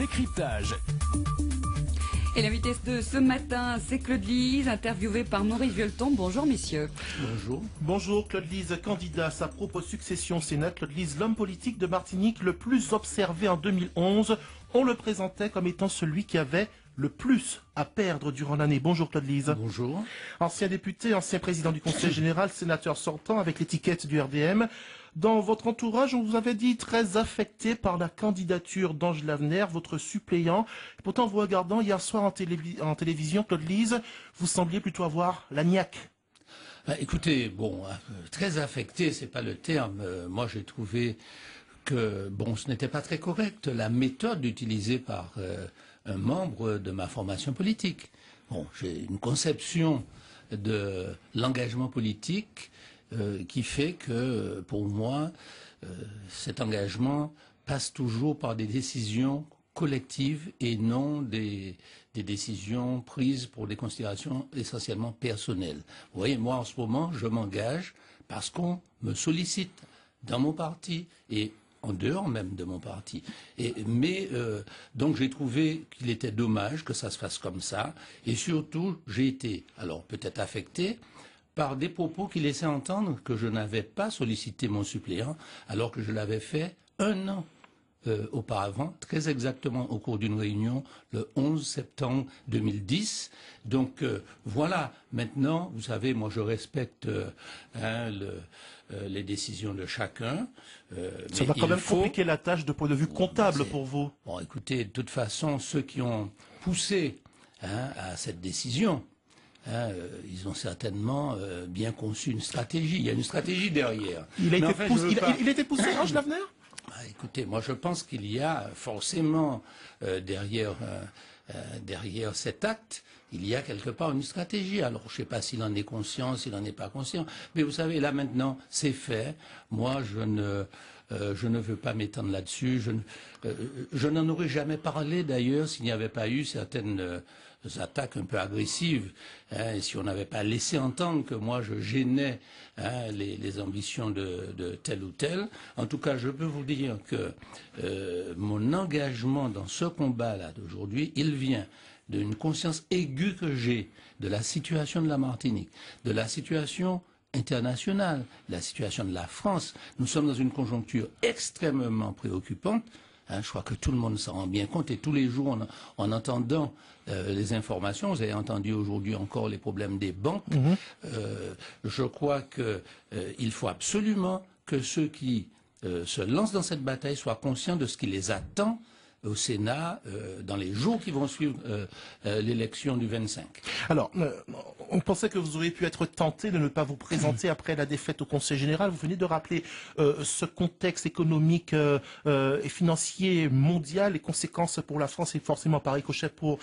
décryptage. Et l'invité de ce matin, c'est Claude Lise, interviewé par Maurice Violeton. Bonjour messieurs. Bonjour. Bonjour, Claude Lise, candidat à sa propre succession au Sénat. Claude Lise, l'homme politique de Martinique le plus observé en 2011. On le présentait comme étant celui qui avait le plus à perdre durant l'année. Bonjour Claude Lise. Bonjour. Ancien député, ancien président du Conseil général, sénateur sortant avec l'étiquette du RDM. Dans votre entourage, on vous avait dit très affecté par la candidature d'Ange Lavenaire, votre suppléant. Pourtant, vous regardant hier soir en télévision, Claude Lise, vous sembliez plutôt avoir la niaque. Écoutez, bon, très affecté, c'est pas le terme. Moi, j'ai trouvé que, bon, ce n'était pas très correct, la méthode utilisée par un membre de ma formation politique. Bon, j'ai une conception de l'engagement politique qui fait que, pour moi, cet engagement passe toujours par des décisions collectives et non des décisions prises pour des considérations essentiellement personnelles. Vous voyez, moi, en ce moment, je m'engage parce qu'on me sollicite dans mon parti et en dehors même de mon parti. Donc j'ai trouvé qu'il était dommage que ça se fasse comme ça. Et surtout, j'ai été, alors peut-être affecté, par des propos qui laissaient entendre que je n'avais pas sollicité mon suppléant, alors que je l'avais fait un an auparavant, très exactement au cours d'une réunion le 11 septembre 2010. Donc voilà, maintenant, vous savez, moi je respecte les décisions de chacun. Ça va quand même compliquer la tâche de point de vue comptable pour vous. Bon, écoutez, de toute façon, ceux qui ont poussé à cette décision, ils ont certainement bien conçu une stratégie. Il y a une stratégie derrière. Il a été poussé, Ange Lavenaire ? Écoutez, moi je pense qu'il y a forcément derrière cet acte, il y a quelque part une stratégie. Alors je ne sais pas s'il en est conscient, s'il n'en est pas conscient, mais vous savez, là maintenant, c'est fait. Moi, je ne veux pas m'étendre là-dessus. Je n'en aurais jamais parlé d'ailleurs s'il n'y avait pas eu certaines attaques un peu agressives, et si on n'avait pas laissé entendre que moi je gênais les ambitions de tel ou tel. En tout cas, je peux vous dire que mon engagement dans ce combat-là d'aujourd'hui, il vient d'une conscience aiguë que j'ai de la situation de la Martinique, de la situation internationale, la situation de la France. Nous sommes dans une conjoncture extrêmement préoccupante. Je crois que tout le monde s'en rend bien compte et tous les jours, en entendant les informations, vous avez entendu aujourd'hui encore les problèmes des banques, je crois qu'il faut absolument que ceux qui se lancent dans cette bataille soient conscients de ce qui les attend au Sénat dans les jours qui vont suivre l'élection du 25. Alors, on pensait que vous auriez pu être tenté de ne pas vous présenter après la défaite au Conseil général. Vous venez de rappeler ce contexte économique et financier mondial, les conséquences pour la France et forcément par ricochet pour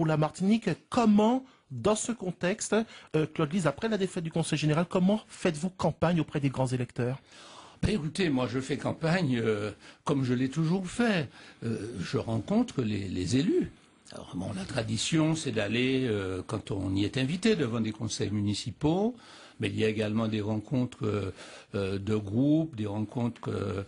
la Martinique. Comment, dans ce contexte, Claude Lise, après la défaite du Conseil général, comment faites-vous campagne auprès des grands électeurs ? Écoutez, moi je fais campagne comme je l'ai toujours fait. Je rencontre les élus. Alors bon, la tradition c'est d'aller, quand on y est invité, devant des conseils municipaux, mais il y a également des rencontres de groupes, des rencontres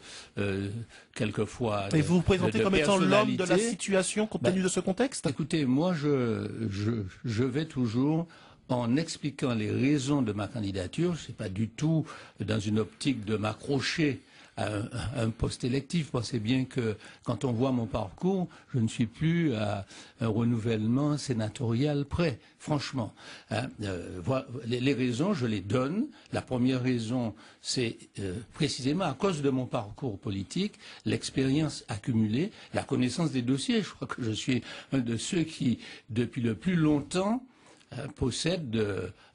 quelquefois Et vous vous présentez comme étant l'homme de la situation compte tenu de ce contexte ? Écoutez, moi je vais toujours en expliquant les raisons de ma candidature. C'est pas du tout dans une optique de m'accrocher à un poste électif. Pensez bien que quand on voit mon parcours, je ne suis plus à un renouvellement sénatorial près, franchement. Les raisons, je les donne. La première raison, c'est précisément à cause de mon parcours politique, l'expérience accumulée, la connaissance des dossiers. Je crois que je suis un de ceux qui, depuis le plus longtemps, possède,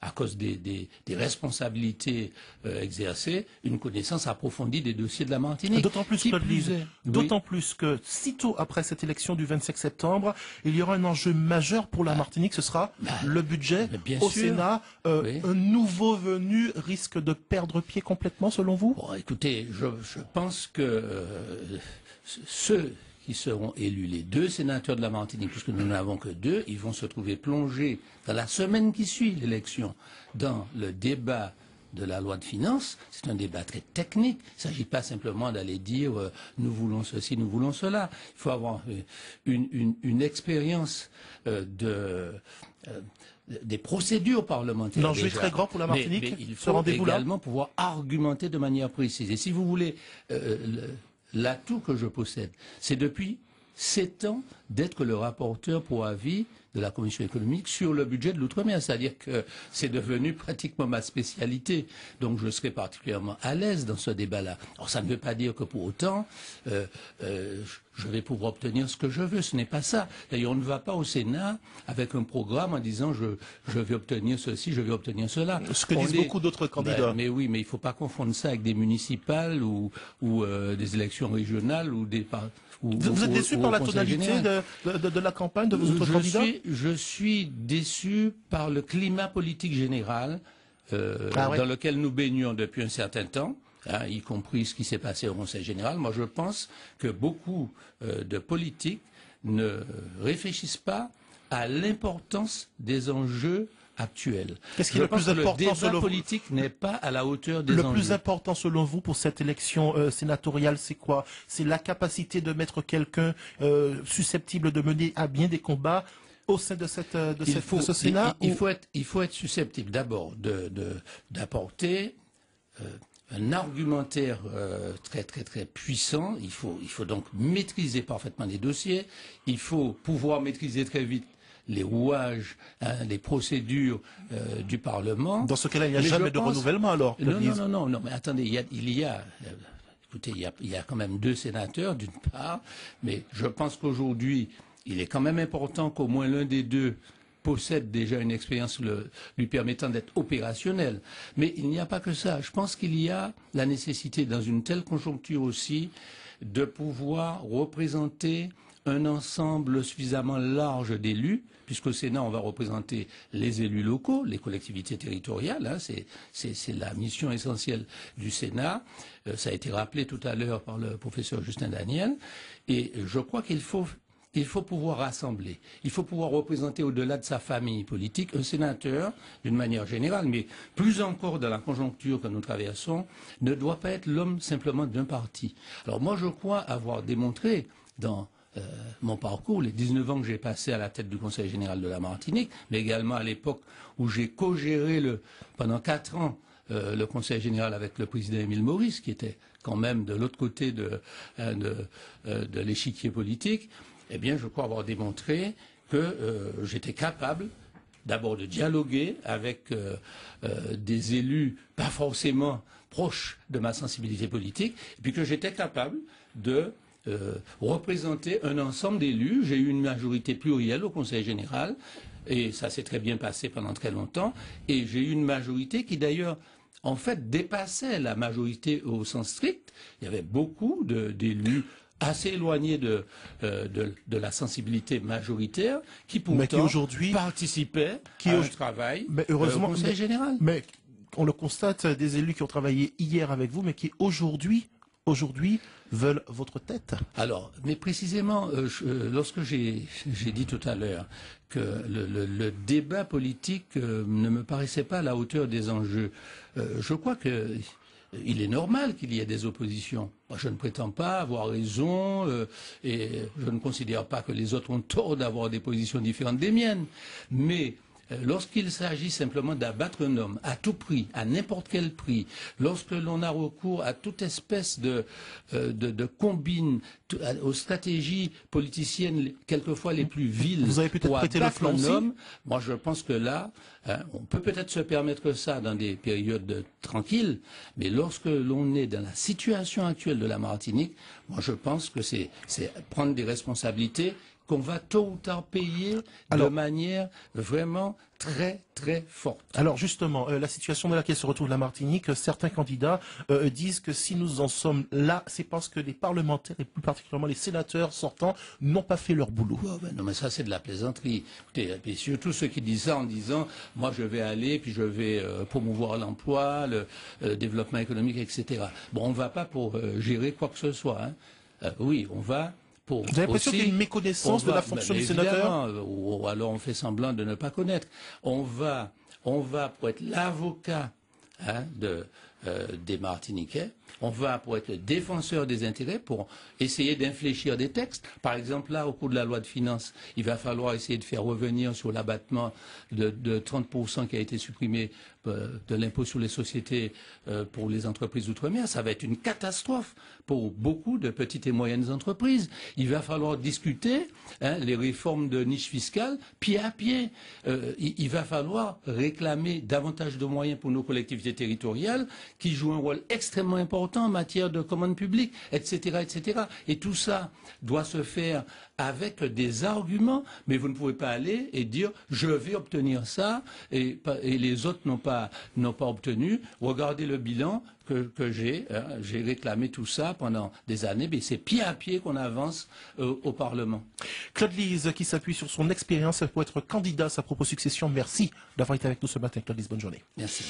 à cause des responsabilités exercées, une connaissance approfondie des dossiers de la Martinique. D'autant plus, Claude Lise, d'autant plus que, sitôt après cette élection du 25 septembre, il y aura un enjeu majeur pour la Martinique, ce sera le budget au Sénat. Un nouveau venu risque de perdre pied complètement, selon vous ? Bon, écoutez, je pense que ceux qui seront élus, les deux sénateurs de la Martinique, puisque nous n'avons que deux, ils vont se trouver plongés dans la semaine qui suit l'élection, dans le débat de la loi de finances. C'est un débat très technique. Il ne s'agit pas simplement d'aller dire nous voulons ceci, nous voulons cela. Il faut avoir une expérience des procédures parlementaires. L'enjeu est très grand pour la Martinique. Mais il faut également pouvoir argumenter de manière précise. Et si vous voulez, l'atout que je possède, c'est depuis 7 ans d'être le rapporteur pour avis de la Commission économique sur le budget de l'outre-mer. C'est-à-dire que c'est devenu pratiquement ma spécialité. Donc je serai particulièrement à l'aise dans ce débat-là. Alors ça ne veut pas dire que pour autant, je vais pouvoir obtenir ce que je veux. Ce n'est pas ça. D'ailleurs, on ne va pas au Sénat avec un programme en disant je vais obtenir ceci, je vais obtenir cela. Ce que disent beaucoup d'autres candidats. Mais oui, mais il ne faut pas confondre ça avec des municipales ou des élections régionales ou des... Vous êtes déçu par la tonalité de la campagne de vos autres candidats? Je suis déçu par le climat politique général dans lequel nous baignons depuis un certain temps, y compris ce qui s'est passé au Conseil général. Moi, je pense que beaucoup de politiques ne réfléchissent pas à l'importance des enjeux actuels. Qu'est-ce qui est le plus important selon vous? Le débat politique n'est pas à la hauteur des enjeux. Le plus important selon vous pour cette élection sénatoriale, c'est quoi? C'est la capacité de mettre quelqu'un susceptible de mener à bien des combats au sein de ce Sénat? Il faut être susceptible d'abord d'apporter un argumentaire très très très puissant. Il faut donc maîtriser parfaitement les dossiers. Il faut pouvoir maîtriser très vite les rouages, les procédures du Parlement. Dans ce cas-là, il n'y a jamais de renouvellement alors? Non, mais attendez, écoutez, il y a quand même 2 sénateurs d'une part, mais je pense qu'aujourd'hui, il est quand même important qu'au moins l'un des 2 possède déjà une expérience lui permettant d'être opérationnel. Mais il n'y a pas que ça. Je pense qu'il y a la nécessité, dans une telle conjoncture aussi, de pouvoir représenter un ensemble suffisamment large d'élus, puisqu'au Sénat, on va représenter les élus locaux, les collectivités territoriales, c'est la mission essentielle du Sénat. Ça a été rappelé tout à l'heure par le professeur Justin Daniel. Et je crois qu'il faut pouvoir rassembler. Il faut pouvoir représenter au-delà de sa famille politique un sénateur, d'une manière générale, mais plus encore dans la conjoncture que nous traversons, ne doit pas être l'homme simplement d'un parti. Alors moi, je crois avoir démontré dans mon parcours, les 19 ans que j'ai passé à la tête du Conseil général de la Martinique, mais également à l'époque où j'ai co-géré pendant 4 ans le Conseil général avec le président Émile Maurice, qui était quand même de l'autre côté de l'échiquier politique. Eh bien, je crois avoir démontré que j'étais capable d'abord de dialoguer avec des élus pas forcément proches de ma sensibilité politique, et puis que j'étais capable de représenter un ensemble d'élus. J'ai eu une majorité plurielle au Conseil général, et ça s'est très bien passé pendant très longtemps, et j'ai eu une majorité qui d'ailleurs, en fait, dépassait la majorité au sens strict. Il y avait beaucoup d'élus assez éloignés de la sensibilité majoritaire, qui pourtant participaient à un travail au Conseil général. Mais on le constate, des élus qui ont travaillé hier avec vous, mais qui aujourd'hui veulent votre tête. Alors, mais précisément, lorsque j'ai dit tout à l'heure que le débat politique ne me paraissait pas à la hauteur des enjeux, je crois que il est normal qu'il y ait des oppositions. Moi, je ne prétends pas avoir raison et je ne considère pas que les autres ont tort d'avoir des positions différentes des miennes. Mais lorsqu'il s'agit simplement d'abattre un homme à tout prix, à n'importe quel prix, lorsque l'on a recours à toute espèce de combine, aux stratégies politiciennes quelquefois les plus viles, vous avez peut-être prêté le flanc aussi. Moi je pense que là, on peut peut-être se permettre ça dans des périodes tranquilles, mais lorsque l'on est dans la situation actuelle de la Martinique, moi je pense que c'est prendre des responsabilités qu'on va tôt ou tard payer de manière vraiment très très forte. Alors justement, la situation dans laquelle se retrouve la Martinique, certains candidats disent que si nous en sommes là, c'est parce que les parlementaires et plus particulièrement les sénateurs sortants n'ont pas fait leur boulot. Oh ben non, mais ça c'est de la plaisanterie. Écoutez, et surtout ceux qui disent ça en disant moi je vais aller puis je vais promouvoir l'emploi, le développement économique, etc. Bon, on ne va pas pour gérer quoi que ce soit. Hein. Oui, on va. Vous avez l'impression qu'il y a une méconnaissance de la fonction du sénateur? Ou alors on fait semblant de ne pas connaître. On va pour être l'avocat des Martiniquais. On va pour être le défenseur des intérêts, pour essayer d'infléchir des textes. Par exemple, là, au cours de la loi de finances, il va falloir essayer de faire revenir sur l'abattement de 30% qui a été supprimé de l'impôt sur les sociétés pour les entreprises d'outre-mer. Ça va être une catastrophe pour beaucoup de petites et moyennes entreprises. Il va falloir discuter les réformes de niche fiscale pied à pied. Il va falloir réclamer davantage de moyens pour nos collectivités territoriales qui jouent un rôle extrêmement important en matière de commande publique, etc., etc. Et tout ça doit se faire avec des arguments, mais vous ne pouvez pas aller et dire je vais obtenir ça et les autres n'ont pas obtenu. Regardez le bilan que j'ai réclamé tout ça pendant des années, mais c'est pied à pied qu'on avance au Parlement. Claude Lise, qui s'appuie sur son expérience pour être candidat à sa propre succession. Merci d'avoir été avec nous ce matin, Claude Lise. Bonne journée. Merci.